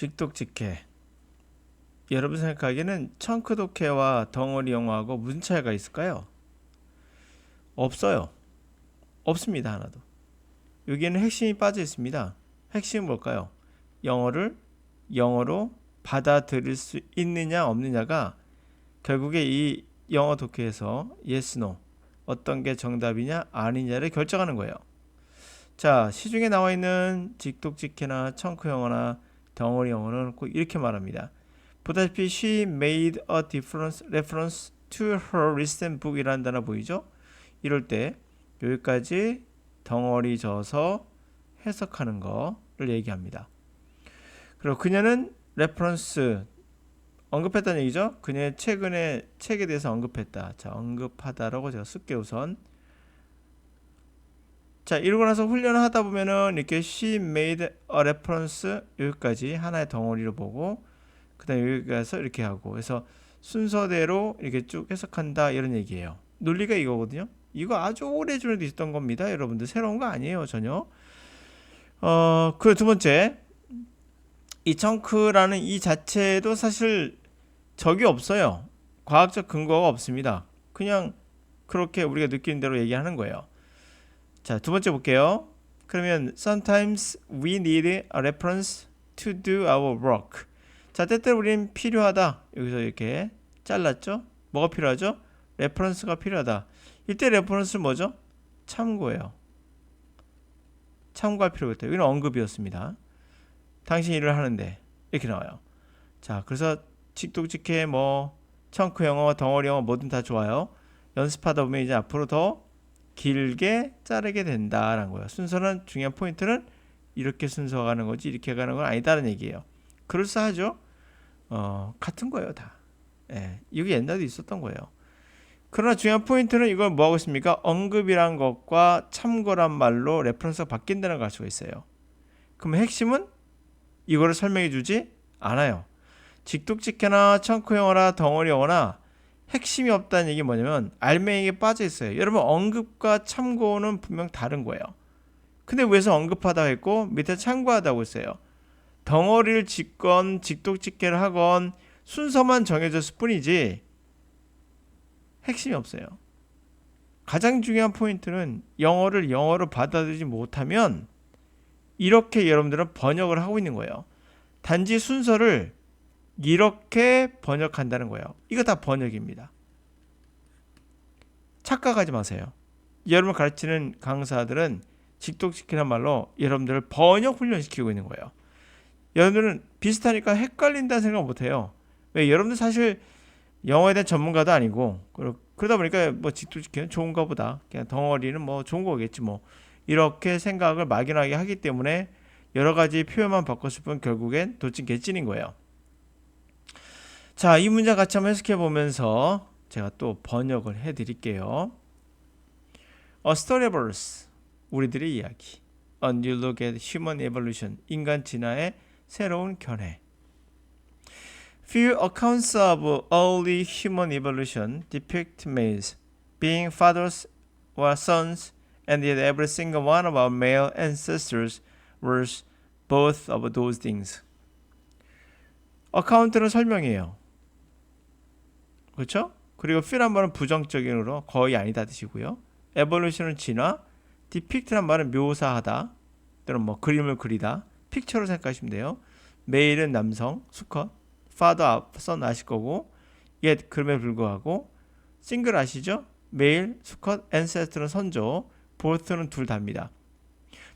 직독직해. 여러분 생각하기에는 청크 독해와 덩어리 영어하고 무슨 차이가 있을까요? 없어요. 없습니다. 하나도. 여기에는 핵심이 빠져 있습니다. 핵심은 뭘까요? 영어를 영어로 받아들일 수 있느냐 없느냐가 결국에 이 영어 독해에서 yes, no 어떤 게 정답이냐 아니냐를 결정하는 거예요. 자, 시중에 나와 있는 직독직해나 청크 영어나 덩어리 영어는 꼭 이렇게 말합니다. 보다시피 she made a difference reference to her recent book이라는 단어 보이죠? 이럴 때 여기까지 덩어리 져서 해석하는 거를 얘기합니다. 그리고 그녀는 레퍼런스 언급했다는 얘기죠. 그녀의 최근의 책에 대해서 언급했다. 자, 언급하다라고 제가 쓸게요. 우선 자, 이러고 나서 훈련을 하다 보면은 이렇게 she made a reference 여기까지 하나의 덩어리로 보고 그 다음에 여기 가서 이렇게 하고 그래서 순서대로 이렇게 쭉 해석한다 이런 얘기예요. 논리가 이거거든요. 이거 아주 오래전에도 있었던 겁니다. 여러분들 새로운 거 아니에요. 전혀. 그 두 번째 이 청크라는 이 자체도 사실 적이 없어요. 과학적 근거가 없습니다. 그냥 그렇게 우리가 느끼는 대로 얘기하는 거예요. 자, 두 번째 볼게요. 그러면 sometimes we need a reference to do our work. 자, 때때로 우리는 필요하다. 여기서 이렇게 잘랐죠? 뭐가 필요하죠? 레퍼런스가 필요하다. 이때 레퍼런스는 뭐죠? 참고예요. 참고할 필요가 있다. 여기는 언급이었습니다. 당신 일을 하는데 이렇게 나와요. 자, 그래서 직독직해 뭐 청크 영어, 덩어리 영어 뭐든 다 좋아요. 연습하다 보면 이제 앞으로 더 길게 자르게 된다라는 거예요. 순서는 중요한 포인트는 이렇게 순서가 가는 거지 이렇게 가는 건 아니다라는 얘기예요. 그럴싸하죠? 같은 거예요, 다. 예, 이게 옛날에도 있었던 거예요. 그러나 중요한 포인트는 이걸 뭐 하고 있습니까? 언급이란 것과 참고란 말로 레퍼런스가 바뀐다는 걸 알 수가 있어요. 그럼 핵심은 이거를 설명해 주지 않아요. 직독직해나 청크 영어나 덩어리 영어나 핵심이 없다는 얘기 뭐냐면 알맹이에 빠져 있어요. 여러분 언급과 참고는 분명 다른 거예요. 근데 왜서 언급하다 했고 밑에 참고하다고 했어요. 덩어리를 짓건 직독직해를 하건 순서만 정해졌을 뿐이지 핵심이 없어요. 가장 중요한 포인트는 영어를 영어로 받아들이지 못하면 이렇게 여러분들은 번역을 하고 있는 거예요. 단지 순서를 이렇게 번역한다는 거예요. 이거 다 번역입니다. 착각하지 마세요. 여러분 가르치는 강사들은 직독직해란 말로 여러분들을 번역 훈련시키고 있는 거예요. 여러분들은 비슷하니까 헷갈린다는 생각 못해요. 왜? 여러분들 사실 영어에 대한 전문가도 아니고 그러다 보니까 뭐 직독직해는 좋은가 보다. 그냥 덩어리는 뭐 좋은 거겠지 뭐. 이렇게 생각을 막연하게 하기 때문에 여러 가지 표현만 바꿨을 뿐 결국엔 도찐 개찐인 거예요. 자, 이 문장 같이 한번 해석해 보면서 제가 또 번역을 해 드릴게요. A story of Earth, 우리들의 이야기. A new look at human evolution, 인간 진화의 새로운 견해. Few accounts of early human evolution depict males being fathers or sons, and yet every single one of our male ancestors was both of those things. 어카운트는 설명이에요. 그렇죠? 그리고 few란 말은 부정적인으로 거의 아니다 뜻이고요. evolution은 진화, depict란 말은 묘사하다 또는 뭐 그림을 그리다, 픽처로 생각하시면 돼요. male은 남성, 수컷, father, son 아실 거고, yet 그럼에 불구하고, single 아시죠? male, 수컷, ancestor는 선조, both는 둘 다입니다.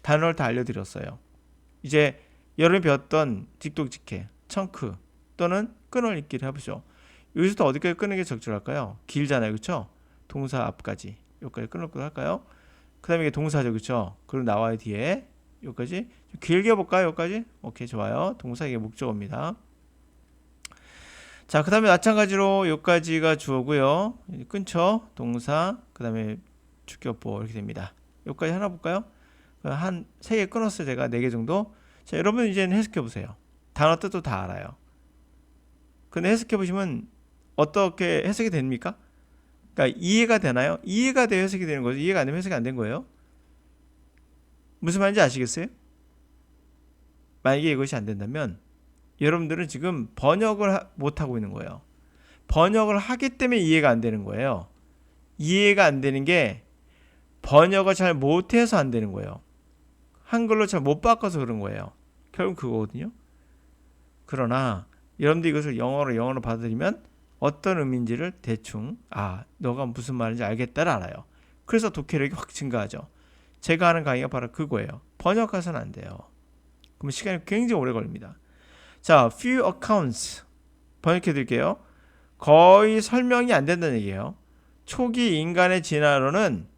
단어를 다 알려드렸어요. 이제 여러분이 배웠던 직독직해, 청크 또는 끊어읽기를 해보죠. 여기서부터 어디까지 끊는 게 적절할까요? 길잖아요, 그렇죠? 동사 앞까지 여기까지 끊을 할까요? 그 다음에 이게 동사죠, 그렇죠? 그리고 나와요 뒤에 여기까지 좀 길게 볼까요? 여기까지? 오케이, 좋아요. 동사 이게 목적어입니다. 자, 그 다음에 마찬가지로 여기까지가 주어고요. 끊죠, 동사. 그 다음에 주격보 이렇게 됩니다. 여기까지 하나 볼까요? 한 3개 끊었어요, 제가 4개 정도. 자, 여러분 이제는 해석해 보세요. 단어 뜻도 다 알아요. 근데 해석해 보시면 어떻게 해석이 됩니까? 그러니까 이해가 되나요? 이해가 돼야 해석이 되는 거죠. 이해가 안 되면 해석이 안 된 거예요. 무슨 말인지 아시겠어요? 만약에 이것이 안 된다면 여러분들은 지금 번역을 못하고 있는 거예요. 번역을 하기 때문에 이해가 안 되는 거예요. 이해가 안 되는 게 번역을 잘 못해서 안 되는 거예요. 한글로 잘 못 바꿔서 그런 거예요. 결국 그거거든요. 그러나 여러분들 이것을 영어로 받아들이면 어떤 의미인지를 대충 너가 무슨 말인지 알겠다를 알아요. 그래서 독해력이 확 증가하죠. 제가 하는 강의가 바로 그거예요. 번역해서는 안 돼요. 그럼 시간이 굉장히 오래 걸립니다. 자, few accounts 번역해 드릴게요. 거의 설명이 안 된다는 얘기예요. 초기 인간의 진화론은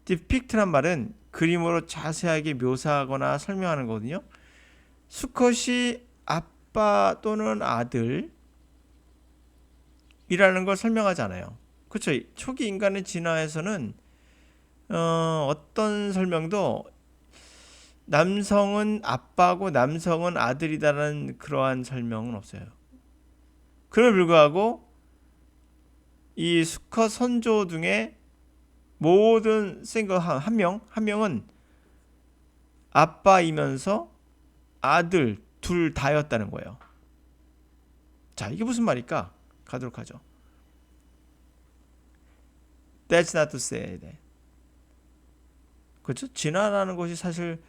depict란 말은 그림으로 자세하게 묘사하거나 설명하는 거거든요. 수컷이 아빠 또는 아들이라는 걸 설명하지 않아요. 그렇죠. 초기 인간의 진화에서는 어떤 설명도 남성은 아빠고 남성은 아들이다라는 그러한 설명은 없어요. 그럼에도 불구하고 이 수컷 선조 중에 모든 싱글 한 명은 아빠이면서 아들 둘 다였다는 거예요. 자, 이게 무슨 말일까? 가도록 하죠. That's not to say that. 그렇죠? 진화라는 것이 사실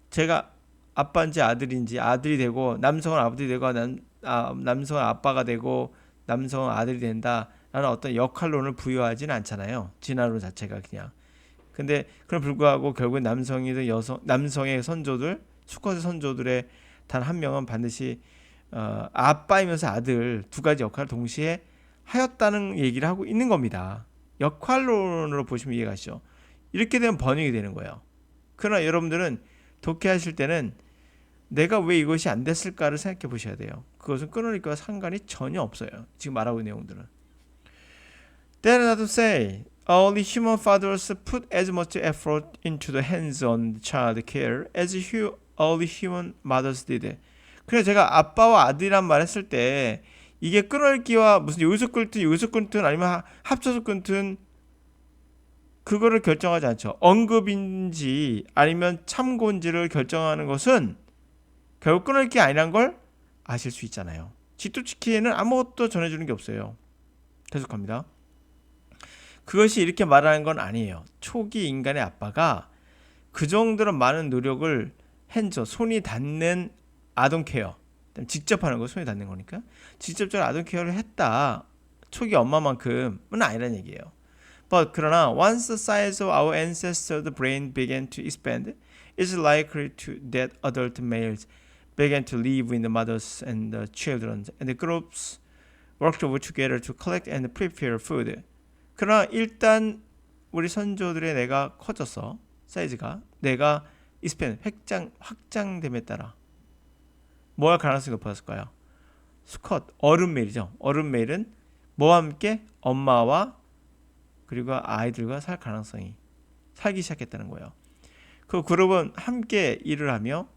제가 아빠인지 아들인지 아들이 되고 남성은 아버지 되고 남성은 아빠가 되고 남성은 아들이 된다라는 어떤 역할론을 부여하지는 않잖아요. 진화론 자체가 그냥. 근데 그럼 불구하고 결국엔 남성이든 남성의 선조들, 수컷의 선조들의 단 한 명은 반드시 아빠이면서 아들 두 가지 역할을 동시에 하였다는 얘기를 하고 있는 겁니다. 역할론으로 보시면 이해가 가시죠. 이렇게 되면 번역이 되는 거예요. 그러나 여러분들은 독해하실 때는 내가 왜 이것이 안 됐을까를 생각해 보셔야 돼요. 그것은 끊어낼거와 상관이 전혀 없어요. 지금 말하고 있는 내용들은. That is not to say only human fathers put as much effort into the hands-on child care as only human mothers did. 그래서 제가 아빠와 아들이란 말 했을 때 이게 끊을기와 무슨 여기서 끊든 아니면 합쳐서 끊든 그거를 결정하지 않죠. 언급인지 아니면 참고인지를 결정하는 것은 결국 끊을게 아니란 걸 아실 수 있잖아요. 직도치키에는 아무것도 전해주는 게 없어요. 계속합니다. 그것이 이렇게 말하는 건 아니에요. 초기 인간의 아빠가 그 정도로 많은 노력을 핸즈, 손이 닿는 아동 케어, 직접 하는 거 손이 닿는 거니까 직접적으로 아동 케어를 했다. 초기 엄마만큼은 아니라는 얘기예요. But 그러나 once the size of our ancestors' brain began to expand, it's likely that adult males began to live with the mothers and the children, and the groups worked together to collect and prepare food. 그러나 일단 우리 선조들의 뇌가 커져서 사이즈가 뇌가 expand, 확장됨에 따라 뭐 할 가능성이 높아졌을까요? 수컷, 어른 메일이죠. 어른 메일은 뭐와 함께 엄마와 그리고 아이들과 살기 시작했다는 거예요. 그 그룹은 함께 일을 하며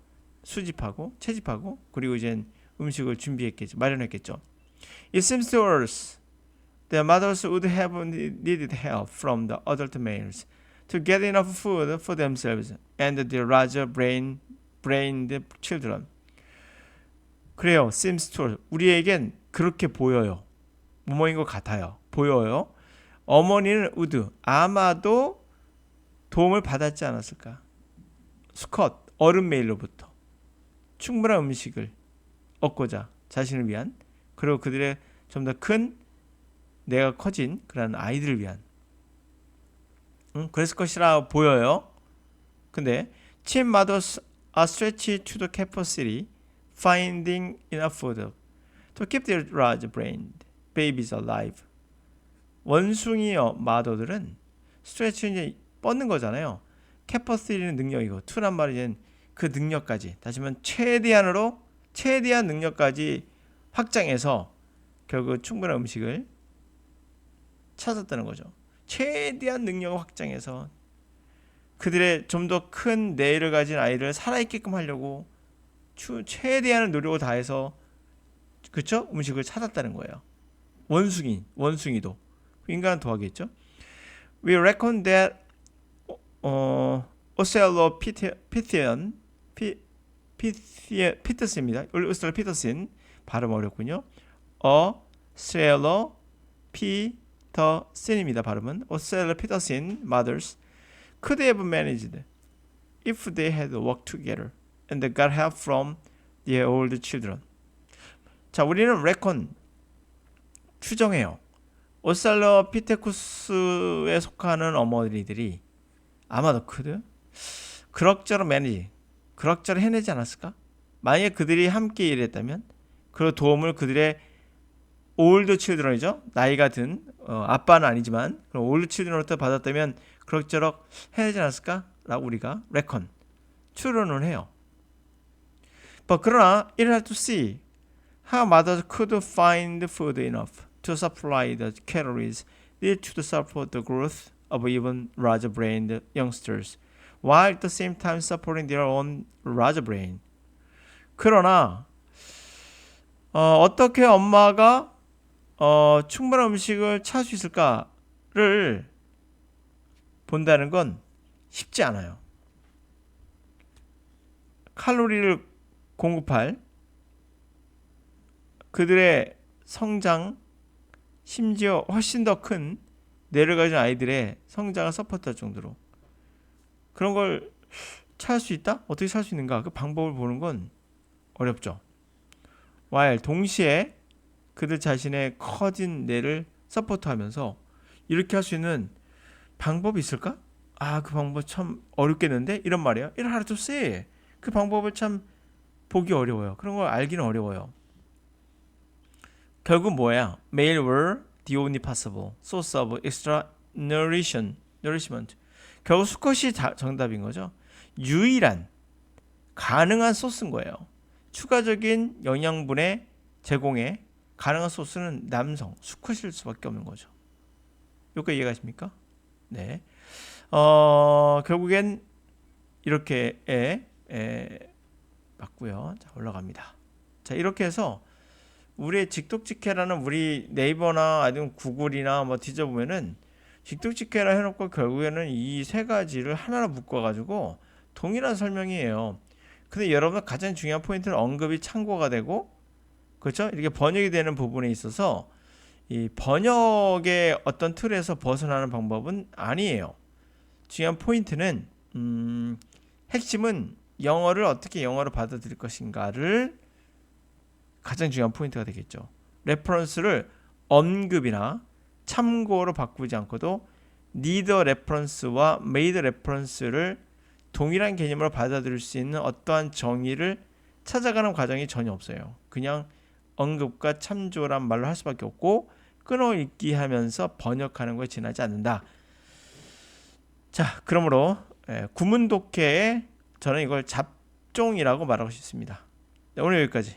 수집하고 채집하고 그리고 이제 음식을 준비했겠죠. 마련했겠죠. It seems to us that mothers would have needed help from the adult males to get enough food for themselves and their larger brained children. 그래요. seems to 우리에겐 그렇게 보여요. 뭐뭐인 것 같아요. 보여요. 어머니는 would 아마도 도움을 받았지 않았을까. 수컷 어른 메일로부터 충분한 음식을 얻고자 자신을 위한 그리고 그들의 좀 더 큰 내가 커진 그런 아이들을 위한 그랬을 것이라 보여요. 근데 teen mothers are stretched to the capacity finding enough food to keep their large brained babies alive. 원숭이 마더들은 스트레치 이제 뻗는 거잖아요. 캐퍼시티는 능력이고 투란 말은 그 능력까지 다시 말하면 최대한 능력까지 확장해서 결국 충분한 음식을 찾았다는 거죠. 최대한 능력을 확장해서 그들의 좀 더 큰 뇌를 가진 아이를 살아있게끔 하려고 최대한의 노력을 다해서 그쵸? 음식을 찾았다는 거예요. 원숭이도 인간은 더하겠죠. We reckon that Australopithecus입니다. Australopithecus 발음 어렵군요. A sailor Petersen입니다. 발음은 A sailor Petersen mothers could have managed if they had worked together and got help from their old children. 자, 우리는 reckon 추정해요. 오살러 피테쿠스에 속하는 어머니들이 아마도 그럭저럭 매니지, 그럭저럭 해내지 않았을까? 만약에 그들이 함께 일했다면 그 도움을 그들의 올드 칠드런이죠. 나이가 든 아빠는 아니지만 그럼 올드 칠드런부터 받았다면 그럭저럭 해내지 않았을까? 라고 우리가 reckon 추론을 해요. 그러나 it had to see how mothers could find food enough to supply the calories needed to support the growth of even larger-brained youngsters, while at the same time supporting their own larger brain. 그러나 어떻게 엄마가 충분한 음식을 찾을 수 있을까를 본다는 건 쉽지 않아요. 칼로리를 공급할 그들의 성장, 심지어 훨씬 더 큰 뇌를 가진 아이들의 성장을 서포트할 정도로 그런 걸 찾을 수 있다? 어떻게 찾을 수 있는가? 그 방법을 보는 건 어렵죠. while 동시에 그들 자신의 커진 뇌를 서포트하면서 이렇게 할 수 있는 방법이 있을까? 그 방법 참 어렵겠는데? 이런 말이에요. It hard to say. 그 방법을 참 보기 어려워요. 그런 걸 알기는 어려워요. 결국 뭐야? Male were the only possible source of extra nourishment. 결국 수컷이 정답인 거죠. 유일한 가능한 소스인 거예요. 추가적인 영양분의 제공에 가능한 소스는 남성, 수컷일 수밖에 없는 거죠. 여기까지 이해가십니까? 네. 결국엔 이렇게 맞고요. 자, 올라갑니다. 자, 이렇게 해서 우리의 직독직해라는 우리 네이버나 아니면 구글이나 뭐 뒤져보면은 직독직해라 해놓고 결국에는 이 세 가지를 하나로 묶어가지고 동일한 설명이에요. 근데 여러분 가장 중요한 포인트는 언급이 참고가 되고, 그렇죠? 이렇게 번역이 되는 부분에 있어서 이 번역의 어떤 틀에서 벗어나는 방법은 아니에요. 중요한 포인트는 핵심은 영어를 어떻게 영어로 받아들일 것인가를 가장 중요한 포인트가 되겠죠. 레퍼런스를 언급이나 참고로 바꾸지 않고도 need reference와 made reference를 동일한 개념으로 받아들일 수 있는 어떠한 정의를 찾아가는 과정이 전혀 없어요. 그냥 언급과 참조란 말로 할 수밖에 없고 끊어읽기 하면서 번역하는 거에 지나지 않는다. 자, 그러므로 구문독해에 저는 이걸 잡종이라고 말하고 싶습니다. 네, 오늘 여기까지.